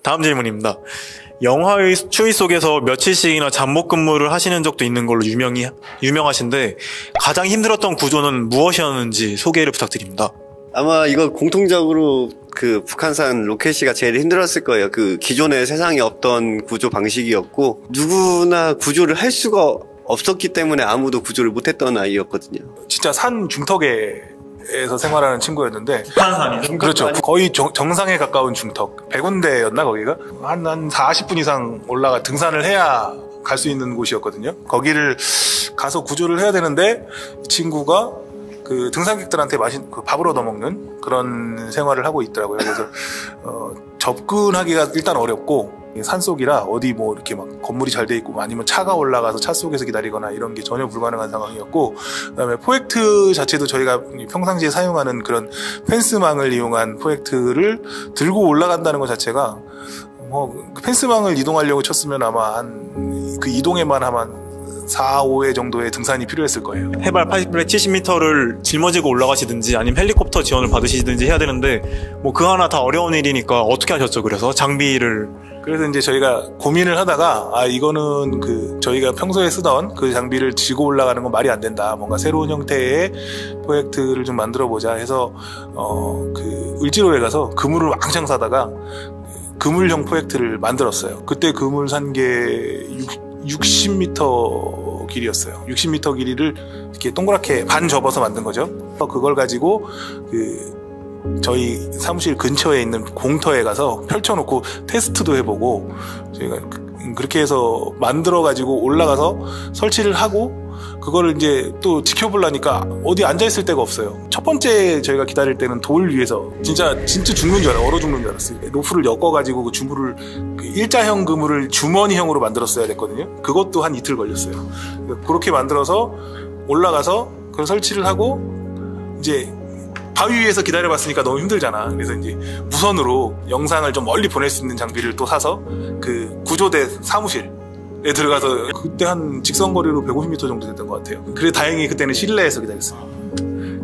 다음 질문입니다. 영화의 추위 속에서 며칠씩이나 잠복 근무를 하시는 적도 있는 걸로 유명하신데 가장 힘들었던 구조는 무엇이었는지 소개를 부탁드립니다. 아마 이거 공통적으로 그 북한산 로켓시가 제일 힘들었을 거예요. 그 기존에 세상에 없던 구조 방식이었고 누구나 구조를 할 수가 없었기 때문에 아무도 구조를 못했던 아이였거든요. 진짜 산 중턱에서 생활하는 친구였는데 북한산이요? 그렇죠. 거의 정상에 가까운 중턱 100군데였나 거기가? 한 40분 이상 올라가 등산을 해야 갈 수 있는 곳이었거든요. 거기를 가서 구조를 해야 되는데 이 친구가 그 등산객들한테 그 밥을 얻어먹는 그런 생활을 하고 있더라고요. 그래서 접근하기가 일단 어렵고 산속이라 어디 뭐 이렇게 막 건물이 잘 돼 있고 아니면 차가 올라가서 차 속에서 기다리거나 이런 게 전혀 불가능한 상황이었고, 그다음에 포획트 자체도 저희가 평상시에 사용하는 그런 펜스망을 이용한 포획트를 들고 올라간다는 것 자체가 그 펜스망을 이동하려고 쳤으면 아마 그 이동에만 하면 4, 5회 정도의 등산이 필요했을 거예요. 해발 870m를 짊어지고 올라가시든지 아니면 헬리콥터 지원을 받으시든지 해야 되는데 뭐 그 하나 다 어려운 일이니까 어떻게 하셨죠? 그래서 그래서 이제 저희가 고민을 하다가 이거는 저희가 평소에 쓰던 그 장비를 지고 올라가는 건 말이 안 된다. 뭔가 새로운 형태의 프로젝트를 좀 만들어 보자 해서 을지로에 가서 그물을 왕창 사다가 그물형 프로젝트를 만들었어요. 그때 그물 산 게 60m 길이였어요. 60m 길이를 이렇게 동그랗게 반 접어서 만든 거죠. 그걸 가지고 저희 사무실 근처에 있는 공터에 가서 펼쳐놓고 테스트도 해보고 저희가 그렇게 해서 만들어가지고 올라가서 설치를 하고 그거를 이제 또 지켜보려니까 어디 앉아있을 데가 없어요. 첫 번째 저희가 기다릴 때는 돌 위에서 진짜 죽는 줄 알아요. 얼어 죽는 줄 알았어요. 로프를 엮어가지고 그 주물을 일자형 그물을 주머니형으로 만들었어야 됐거든요. 그것도 한 이틀 걸렸어요. 그렇게 만들어서 올라가서 그걸 설치를 하고 이제 바위 위에서 기다려봤으니까 너무 힘들잖아. 그래서 이제 무선으로 영상을 좀 멀리 보낼 수 있는 장비를 또 사서 그 구조대 사무실에 들어가서 그때 한 직선거리로 150m 정도 됐던 것 같아요. 그래 다행히 그때는 실내에서 기다렸어요.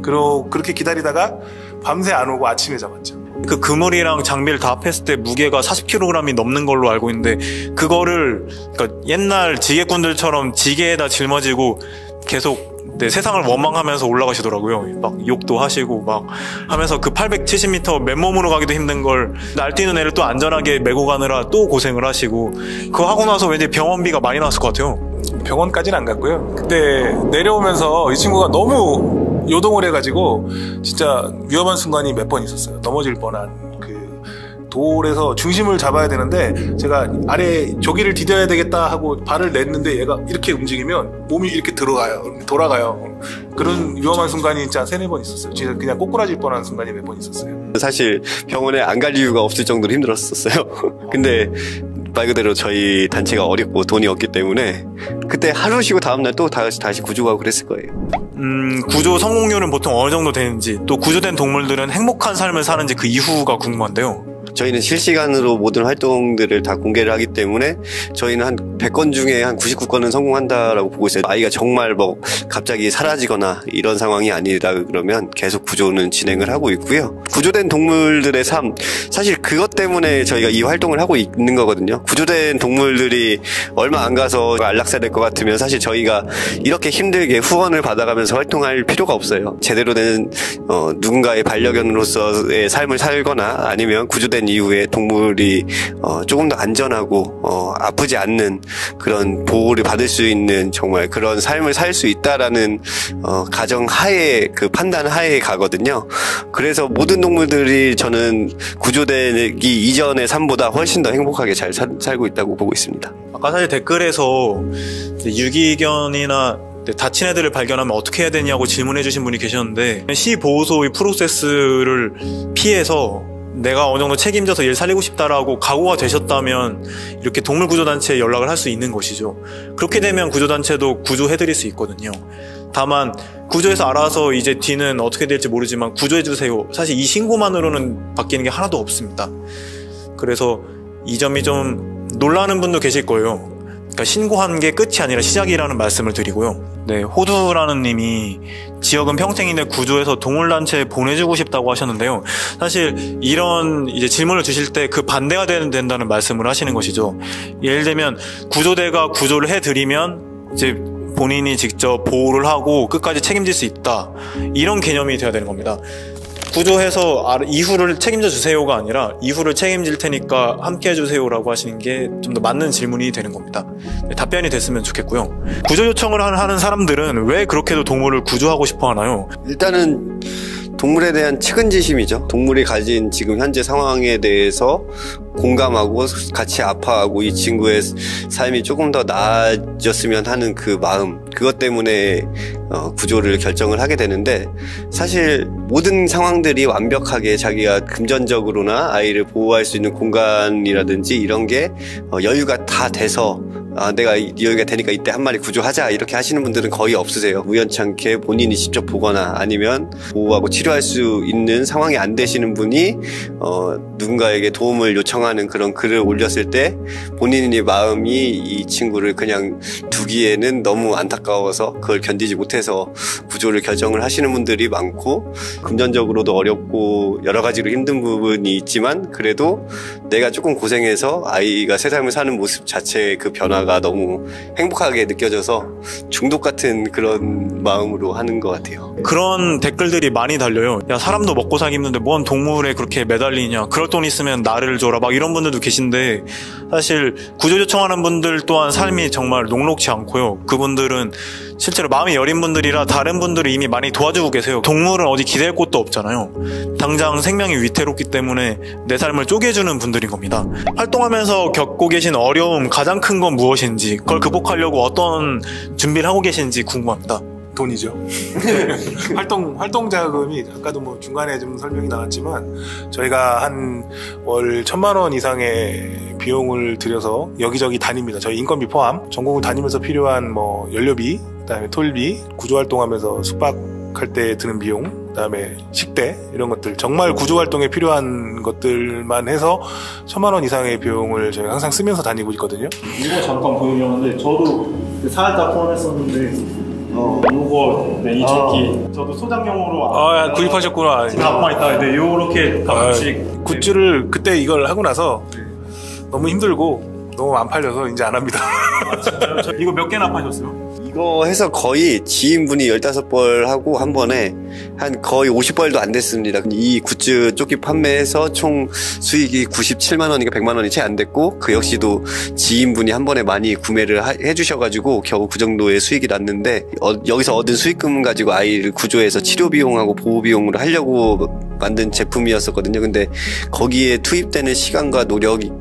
그렇게 기다리다가 밤새 안 오고 아침에 잡았죠. 그 그물이랑 장비를 다 합했을 때 무게가 40kg이 넘는 걸로 알고 있는데 그거를 그러니까 옛날 지게꾼들처럼 지게에다 짊어지고 계속 세상을 원망하면서 올라가시더라고요. 막 욕도 하시고 막 하면서 그 870m 맨몸으로 가기도 힘든 걸 날뛰는 애를 또 안전하게 메고 가느라 또 고생을 하시고 그거 하고 나서 왠지 병원비가 많이 나왔을 것 같아요. 병원까지는 안 갔고요. 그때 내려오면서 이 친구가 너무 요동을 해가지고 진짜 위험한 순간이 몇 번 있었어요. 넘어질 뻔한 돌에서 중심을 잡아야 되는데 제가 아래 조기를 디뎌야 되겠다 하고 발을 냈는데 얘가 이렇게 움직이면 몸이 이렇게 돌아가요. 그런 위험한 순간이 진짜 3-4번 있었어요. 진짜 그냥 꼬꾸라질 뻔한 순간이 몇 번 있었어요. 사실 병원에 안 갈 이유가 없을 정도로 힘들었었어요. 근데 말 그대로 저희 단체가 어렵고 돈이 없기 때문에 그때 하루 쉬고 다음날 또 다시 구조하고 그랬을 거예요. 구조 성공률은 보통 어느 정도 되는지, 또 구조된 동물들은 행복한 삶을 사는지 그 이후가 궁금한데요. 저희는 실시간으로 모든 활동들을 다 공개를 하기 때문에 저희는 한 100건 중에 한 99건은 성공한다라고 보고 있어요. 아이가 정말 뭐 갑자기 사라지거나 이런 상황이 아니라 그러면 계속 구조는 진행을 하고 있고요. 구조된 동물들의 삶, 사실 그것 때문에 저희가 이 활동을 하고 있는 거거든요. 구조된 동물들이 얼마 안 가서 안락사될 것 같으면 사실 저희가 이렇게 힘들게 후원을 받아가면서 활동할 필요가 없어요. 제대로 된 누군가의 반려견으로서의 삶을 살거나 아니면 구조된 이후에 동물이 조금 더 안전하고 아프지 않는 그런 보호를 받을 수 있는 정말 그런 삶을 살 수 있다라는 가정 하에, 그 판단 하에 가거든요. 그래서 모든 동물들이 저는 구조되기 이전의 삶보다 훨씬 더 행복하게 잘 살고 있다고 보고 있습니다. 아까 사실 댓글에서 유기견이나 다친 애들을 발견하면 어떻게 해야 되냐고 질문해 주신 분이 계셨는데, 시보호소의 프로세스를 피해서 내가 어느 정도 책임져서 얘를 살리고 싶다라고 각오가 되셨다면 이렇게 동물구조단체에 연락을 할 수 있는 것이죠. 그렇게 되면 구조단체도 구조해드릴 수 있거든요. 다만 구조해서 알아서 이제 뒤는 어떻게 될지 모르지만 구조해주세요, 사실 이 신고만으로는 바뀌는 게 하나도 없습니다. 그래서 이 점이 좀 놀라는 분도 계실 거예요. 그러니까 신고한 게 끝이 아니라 시작이라는 말씀을 드리고요. 네, 호두라는 님이 지역은 평생인데 구조해서 동물단체에 보내주고 싶다고 하셨는데요. 사실 이런 이제 질문을 주실 때 그 반대가 된다는 말씀을 하시는 것이죠. 예를 들면 구조대가 구조를 해드리면 이제 본인이 직접 보호를 하고 끝까지 책임질 수 있다. 이런 개념이 돼야 되는 겁니다. 구조해서 이후를 책임져 주세요가 아니라 이후를 책임질 테니까 함께 해주세요라고 하시는 게 좀 더 맞는 질문이 되는 겁니다. 네, 답변이 됐으면 좋겠고요. 구조 요청을 하는 사람들은 왜 그렇게도 동물을 구조하고 싶어 하나요? 일단은 동물에 대한 측은지심이죠. 동물이 가진 지금 현재 상황에 대해서 공감하고 같이 아파하고 이 친구의 삶이 조금 더 나아졌으면 하는 그 마음, 그것 때문에 구조를 결정을 하게 되는데, 사실 모든 상황들이 완벽하게 자기가 금전적으로나 아이를 보호할 수 있는 공간이라든지 이런 게 여유가 다 돼서 내가 여유가 되니까 이때 한 마리 구조하자 이렇게 하시는 분들은 거의 없으세요. 우연찮게 본인이 직접 보거나 아니면 보호하고 치료할 수 있는 상황이 안 되시는 분이 누군가에게 도움을 요청하는 그런 글을 올렸을 때 본인의 마음이 이 친구를 그냥 두기에는 너무 안타까워서 그걸 견디지 못해서 구조를 결정을 하시는 분들이 많고, 금전적으로도 어렵고 여러 가지로 힘든 부분이 있지만 그래도 내가 조금 고생해서 아이가 세상을 사는 모습 자체의 그 변화가 너무 행복하게 느껴져서 중독 같은 그런 마음으로 하는 것 같아요. 그런 댓글들이 많이 달려요. 야, 사람도 먹고 살기 힘든데 뭔 동물에 그렇게 매달리냐, 그럴 돈 있으면 나를 줘라, 막 이런 분들도 계신데, 사실 구조 요청하는 분들 또한 삶이 정말 녹록지 않고요. 그분들은 실제로 마음이 여린 분들이라 다른 분들이 이미 많이 도와주고 계세요. 동물은 어디 기댈 곳도 없잖아요. 당장 생명이 위태롭기 때문에 내 삶을 쪼개주는 분들인 겁니다. 활동하면서 겪고 계신 어려움, 가장 큰 건 무엇인지, 그걸 극복하려고 어떤 준비를 하고 계신지 궁금합니다. 돈이죠. 활동 자금이 아까도 뭐 중간에 좀 설명이 나왔지만 저희가 한 월 1,000만 원 이상의 비용을 들여서 여기저기 다닙니다. 저희 인건비 포함 전국을 다니면서 필요한 뭐 연료비, 그다음에 톨비, 구조 활동하면서 숙박할 때 드는 비용, 그다음에 식대 이런 것들, 정말 구조 활동에 필요한 것들만 해서 1,000만 원 이상의 비용을 저희가 항상 쓰면서 다니고 있거든요. 이거 잠깐 보여주려는데 저도 살짝 포함했었는데 요거 네, 이 조끼 저도 소장용으로 구입하셨구나. 갖고 있다. 네, 요렇게 가끔씩 굿즈를 그때 이걸 하고 나서 너무 힘들고 너무 안 팔려서 이제 안 합니다. 이거 몇 개나 파셨어요? 이거 해서 거의 지인분이 15벌 하고 한 번에 한 거의 50벌도 안 됐습니다. 이 굿즈 조끼 판매해서 총 수익이 97만 원인가 100만 원이 채 안 됐고, 그 역시도 지인분이 한 번에 많이 구매를 해주셔가지고 겨우 그 정도의 수익이 났는데, 여기서 얻은 수익금 가지고 아이를 구조해서 치료 비용하고 보호 비용으로 하려고 만든 제품이었었거든요. 근데 거기에 투입되는 시간과 노력이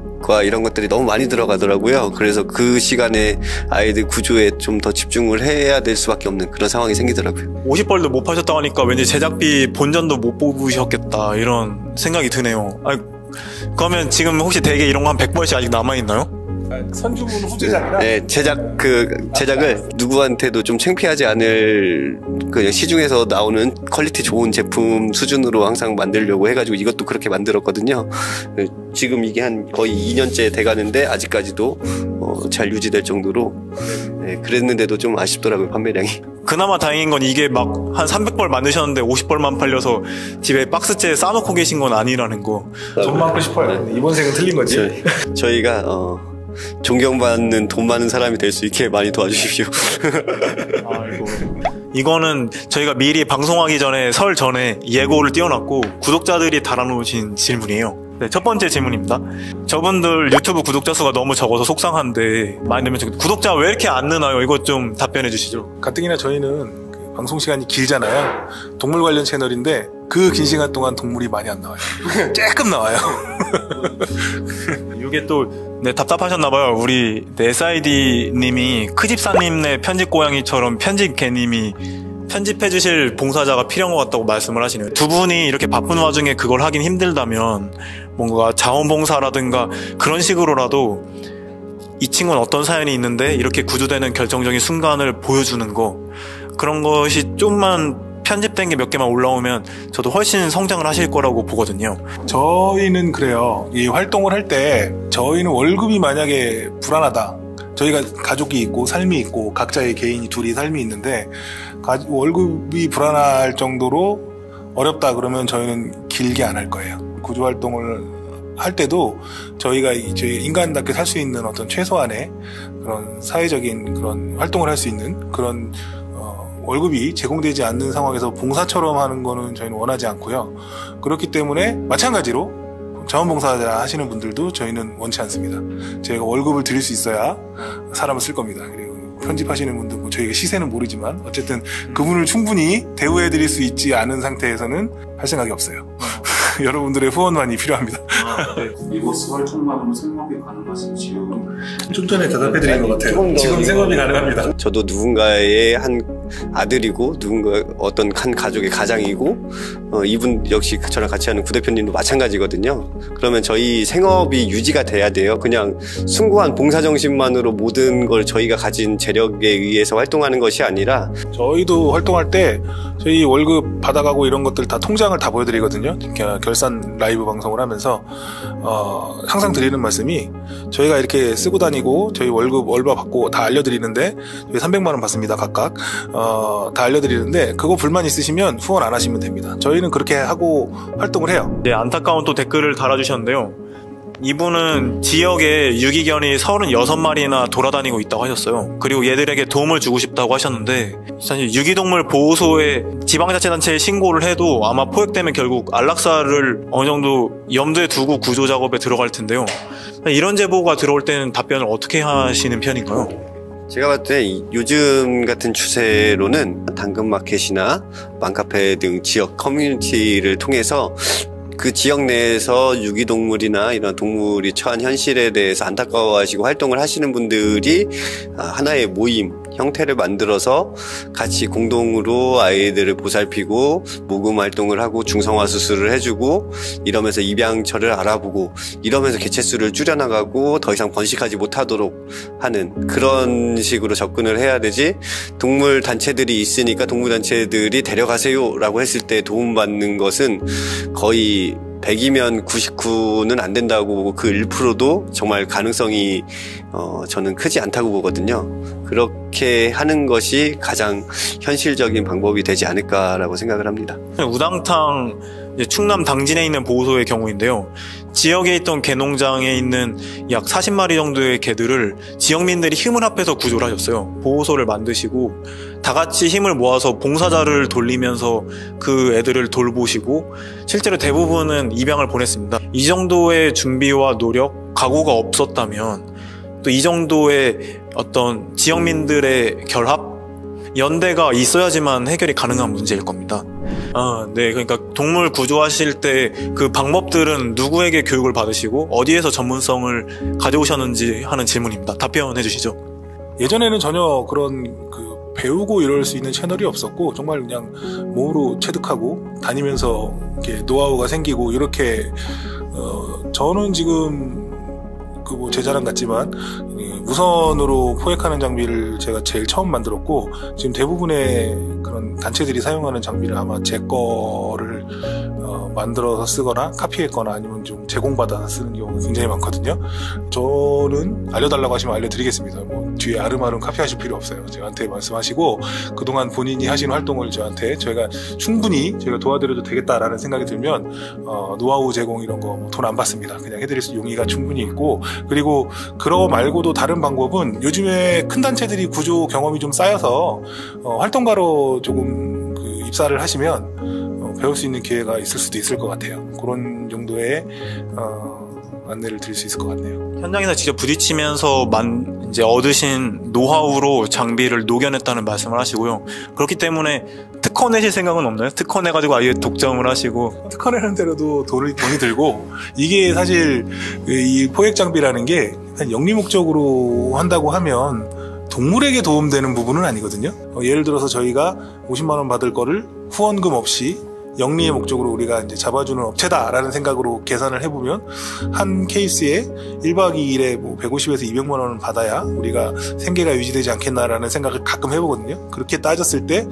이런 것들이 너무 많이 들어가더라고요. 그래서 그 시간에 아이들 구조에 좀 더 집중을 해야 될 수밖에 없는 그런 상황이 생기더라고요. 50벌도 못 파셨다고 하니까 왠지 제작비 본전도 못 뽑으셨겠다 이런 생각이 드네요. 그러면 지금 혹시 대게 이런 거 한 100벌씩 아직 남아있나요? 선주문 후제작이라. 네, 제작을 누구한테도 좀 창피하지 않을 그냥 시중에서 나오는 퀄리티 좋은 제품 수준으로 항상 만들려고 해가지고 이것도 그렇게 만들었거든요. 지금 이게 한 거의 2년째 돼가는데 아직까지도 잘 유지될 정도로 그랬는데도 좀 아쉽더라고요, 판매량이. 그나마 다행인 건 이게 막 한 300벌 만드셨는데 50벌만 팔려서 집에 박스째에 싸놓고 계신 건 아니라는 거. 돈 많고 싶어요. 네. 이번 생은 틀린 거지. 저희가 존경받는 돈 많은 사람이 될 수 있게 많이 도와주십시오. 이거는 저희가 미리 방송하기 전에 설 전에 예고를 띄워놨고 구독자들이 달아놓으신 질문이에요. 네, 첫 번째 질문입니다. 저분들 유튜브 구독자 수가 너무 적어서 속상한데 많이 늘면 좋겠다. 구독자 왜 이렇게 안 느나요? 이거 좀 답변해 주시죠. 가뜩이나 저희는 방송 시간이 길잖아요. 동물 관련 채널인데 그 긴 시간 동안 동물이 많이 안 나와요. 조금 나와요. 이게 또 네, 답답하셨나봐요. 우리 SID님이 크집사님네 편집 고양이처럼 편집개님이 편집해주실 봉사자가 필요한 것 같다고 말씀을 하시네요. 두 분이 이렇게 바쁜 와중에 그걸 하긴 힘들다면 뭔가 자원봉사라든가 그런 식으로라도 이 친구는 어떤 사연이 있는데 이렇게 구조되는 결정적인 순간을 보여주는 거, 그런 것이 좀만 편집된 게 몇 개만 올라오면 저도 훨씬 성장을 하실 거라고 보거든요. 저희는 그래요. 이 활동을 할 때 저희는 월급이 만약에 불안하다, 저희가 가족이 있고 삶이 있고 각자의 개인이 둘이 삶이 있는데 월급이 불안할 정도로 어렵다 그러면 저희는 길게 안 할 거예요. 구조 활동을 할 때도 저희가 저희 인간답게 살 수 있는 어떤 최소한의 그런 사회적인 그런 활동을 할 수 있는 그런 월급이 제공되지 않는 상황에서 봉사처럼 하는 거는 저희는 원하지 않고요. 그렇기 때문에 마찬가지로 자원봉사자 하시는 분들도 저희는 원치 않습니다. 저희가 월급을 드릴 수 있어야 사람을 쓸 겁니다. 그리고 편집하시는 분들 뭐 저희가 시세는 모르지만 어쨌든 그분을 충분히 대우해 드릴 수 있지 않은 상태에서는 할 생각이 없어요. 여러분들의 후원만이 필요합니다. 리버스 활동만으로 생업이 가능하신지요? 좀 전에 대답해 드린 것 같아요. 지금 생업이 가능합니다. 저도 누군가의 한 아들이고 누군가 어떤 한 가족의 가장이고 이분 역시 저랑 같이 하는 구대표님도 마찬가지거든요. 그러면 저희 생업이 유지가 돼야 돼요. 그냥 숭고한 봉사정신만으로 모든 걸 저희가 가진 재력에 의해서 활동하는 것이 아니라 저희도 활동할 때 저희 월급 받아가고 이런 것들 다 통장을 다 보여드리거든요. 결산 라이브 방송을 하면서 항상 드리는 말씀이 저희가 이렇게 쓰고 다니고 저희 월급 얼마 받고 다 알려드리는데 저희 300만 원 받습니다 각각. 다 알려드리는데 그거 불만 있으시면 후원 안 하시면 됩니다. 저희는 그렇게 하고 활동을 해요. 네, 안타까운 또 댓글을 달아주셨는데요. 이분은 지역에 유기견이 36마리나 돌아다니고 있다고 하셨어요. 그리고 얘들에게 도움을 주고 싶다고 하셨는데 사실 유기동물 보호소에 지방자치단체에 신고를 해도 아마 포획되면 결국 안락사를 어느 정도 염두에 두고 구조 작업에 들어갈 텐데요. 이런 제보가 들어올 때는 답변을 어떻게 하시는 편인가요? 제가 봤을 때 요즘 같은 추세로는 당근마켓이나 맘카페 등 지역 커뮤니티를 통해서 그 지역 내에서 유기동물이나 이런 동물이 처한 현실에 대해서 안타까워하시고 활동을 하시는 분들이 하나의 모임 형태를 만들어서 같이 공동으로 아이들을 보살피고 모금 활동을 하고 중성화 수술을 해주고 이러면서 입양처를 알아보고 이러면서 개체수를 줄여나가고 더 이상 번식하지 못하도록 하는 그런 식으로 접근을 해야 되지, 동물 단체들이 있으니까 동물 단체들이 데려가세요 라고 했을 때 도움받는 것은 거의 100이면 99는 안 된다고 보고 그 1%도 정말 가능성이 저는 크지 않다고 보거든요. 그렇게 하는 것이 가장 현실적인 방법이 되지 않을까라고 생각을 합니다. 우당탕 충남 당진에 있는 보호소의 경우인데요. 지역에 있던 개농장에 있는 약 40마리 정도의 개들을 지역민들이 힘을 합해서 구조를 하셨어요. 보호소를 만드시고 다 같이 힘을 모아서 봉사자를 돌리면서 그 애들을 돌보시고 실제로 대부분은 입양을 보냈습니다. 이 정도의 준비와 노력, 각오가 없었다면 또 이 정도의 어떤 지역민들의 결합, 연대가 있어야지만 해결이 가능한 문제일 겁니다. 네, 그러니까 동물 구조하실 때 그 방법들은 누구에게 교육을 받으시고 어디에서 전문성을 가져오셨는지 하는 질문입니다. 답변해 주시죠. 예전에는 전혀 그런 배우고 이럴 수 있는 채널이 없었고 정말 그냥 몸으로 체득하고 다니면서 이렇게 노하우가 생기고 이렇게 저는 지금 제 자랑 같지만 무선으로 포획하는 장비를 제가 제일 처음 만들었고 지금 대부분의 그런 단체들이 사용하는 장비를 아마 제 거를 만들어서 쓰거나 카피했거나 아니면 좀 제공받아서 쓰는 경우가 굉장히 많거든요. 저는 알려달라고 하시면 알려드리겠습니다. 뭐 뒤에 아름아름 카피하실 필요 없어요. 저한테 말씀하시고 그동안 본인이 하신 활동을 저한테 저희가 충분히 저희가 도와드려도 되겠다라는 생각이 들면 노하우 제공 이런 거 돈 안 받습니다. 그냥 해드릴 수 용의가 충분히 있고, 그리고 그거 말고도 다른 방법은 요즘에 큰 단체들이 구조 경험이 좀 쌓여서 활동가로 조금 입사를 하시면 배울 수 있는 기회가 있을 수도 있을 것 같아요. 그런 정도의 안내를 드릴 수 있을 것 같네요. 현장에서 직접 부딪히면서 이제 얻으신 노하우로 장비를 녹여냈다는 말씀을 하시고요. 그렇기 때문에 특허 내실 생각은 없나요? 특허 내가지고 아예 독점을 하시고. 특허 내는 데로도 돈이 들고, 이게 사실 이 포획 장비라는 게 영리 목적으로 한다고 하면 동물에게 도움되는 부분은 아니거든요. 예를 들어서 저희가 50만 원 받을 거를 후원금 없이 영리의 목적으로 우리가 이제 잡아주는 업체다라는 생각으로 계산을 해보면 한 케이스에 1박 2일에 뭐 150에서 200만 원을 받아야 우리가 생계가 유지되지 않겠나라는 생각을 가끔 해보거든요. 그렇게 따졌을 때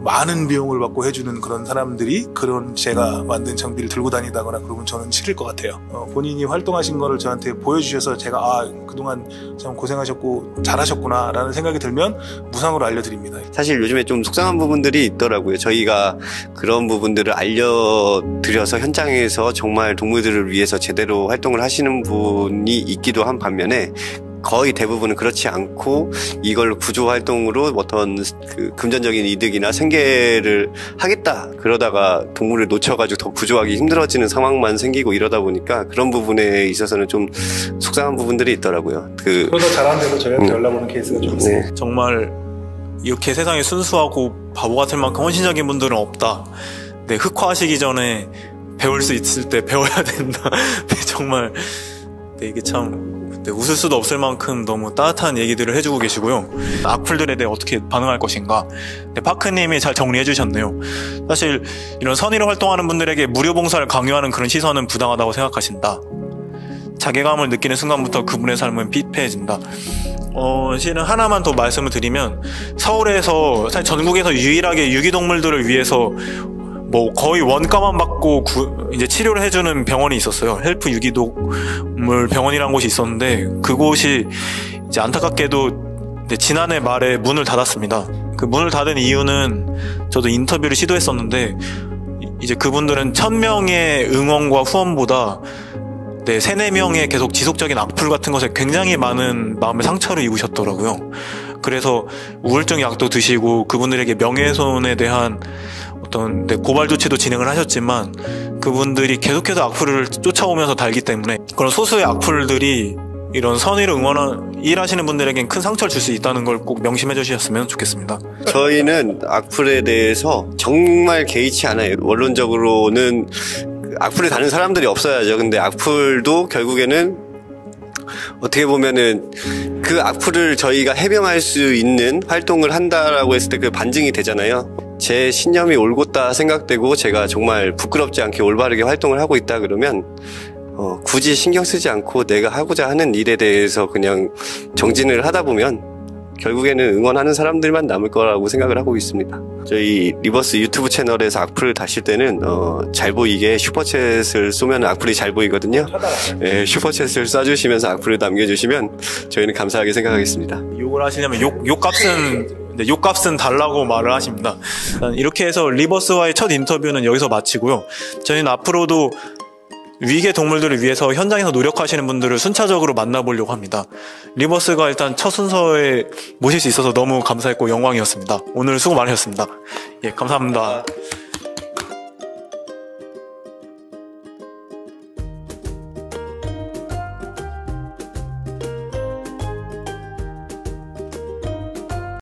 많은 비용을 받고 해주는 그런 사람들이 그런 제가 만든 장비를 들고 다니다거나 그러면 저는 싫을 것 같아요. 본인이 활동하신 거를 저한테 보여주셔서 제가 그동안 참 고생하셨고 잘하셨구나 라는 생각이 들면 무상으로 알려드립니다. 사실 요즘에 좀 속상한 부분들이 있더라고요. 저희가 그런 부분들을 알려드려서 현장에서 정말 동물들을 위해서 제대로 활동을 하시는 분이 있기도 한 반면에 거의 대부분은 그렇지 않고 이걸 구조 활동으로 어떤 그 금전적인 이득이나 생계를 하겠다 그러다가 동물을 놓쳐가지고 더 구조하기 힘들어지는 상황만 생기고 이러다 보니까 그런 부분에 있어서는 좀 속상한 부분들이 있더라고요. 그러다 잘한 대로 저희한테 연락 오는 케이스가 좀 있어요. 네. 정말 이렇게 세상에 순수하고 바보 같을 만큼 헌신적인 분들은 없다. 네, 흑화하시기 전에 배울 수 있을 때 배워야 된다. 네, 정말 네, 이게 참 웃을 수도 없을 만큼 너무 따뜻한 얘기들을 해주고 계시고요. 악플들에 대해 어떻게 반응할 것인가. 네, 파크님이 잘 정리해 주셨네요. 사실 이런 선의로 활동하는 분들에게 무료 봉사를 강요하는 그런 시선은 부당하다고 생각하신다. 자괴감을 느끼는 순간부터 그분의 삶은 피폐해진다. 실은 하나만 더 말씀을 드리면 서울에서 사실 전국에서 유일하게 유기동물들을 위해서 뭐 거의 원가만 받고 이제 치료를 해주는 병원이 있었어요. 헬프 유기동물 병원이라는 곳이 있었는데 그곳이 이제 안타깝게도 지난해 말에 문을 닫았습니다. 그 문을 닫은 이유는 저도 인터뷰를 시도했었는데 이제 그분들은 1000명의 응원과 후원보다 3, 4명의 계속 지속적인 악플 같은 것에 굉장히 많은 마음의 상처를 입으셨더라고요. 그래서 우울증 약도 드시고 그분들에게 명예훼손에 대한 어떤 고발 조치도 진행을 하셨지만 그분들이 계속해서 악플을 쫓아오면서 달기 때문에 그런 소수의 악플들이 이런 선의를 일하시는 분들에겐 큰 상처를 줄 수 있다는 걸 꼭 명심해 주셨으면 좋겠습니다. 저희는 악플에 대해서 정말 개의치 않아요. 원론적으로는 악플을 다는 사람들이 없어야죠. 근데 악플도 결국에는 어떻게 보면은 그 악플을 저희가 해명할 수 있는 활동을 한다라고 했을 때 그 반증이 되잖아요. 제 신념이 올곧다 생각되고 제가 정말 부끄럽지 않게 올바르게 활동을 하고 있다 그러면 굳이 신경 쓰지 않고 내가 하고자 하는 일에 대해서 그냥 정진을 하다 보면 결국에는 응원하는 사람들만 남을 거라고 생각을 하고 있습니다. 저희 리버스 유튜브 채널에서 악플을 다실 때는 잘 보이게 슈퍼챗을 쏘면 악플이 잘 보이거든요. 네, 슈퍼챗을 쏴주시면서 악플을 남겨주시면 저희는 감사하게 생각하겠습니다. 욕을 하시려면 욕값은 달라고 말을 하십니다. 이렇게 해서 리버스와의 첫 인터뷰는 여기서 마치고요. 저희는 앞으로도 위계 동물들을 위해서 현장에서 노력하시는 분들을 순차적으로 만나보려고 합니다. 리버스가 일단 첫 순서에 모실 수 있어서 너무 감사했고 영광이었습니다. 오늘 수고 많으셨습니다. 예, 감사합니다.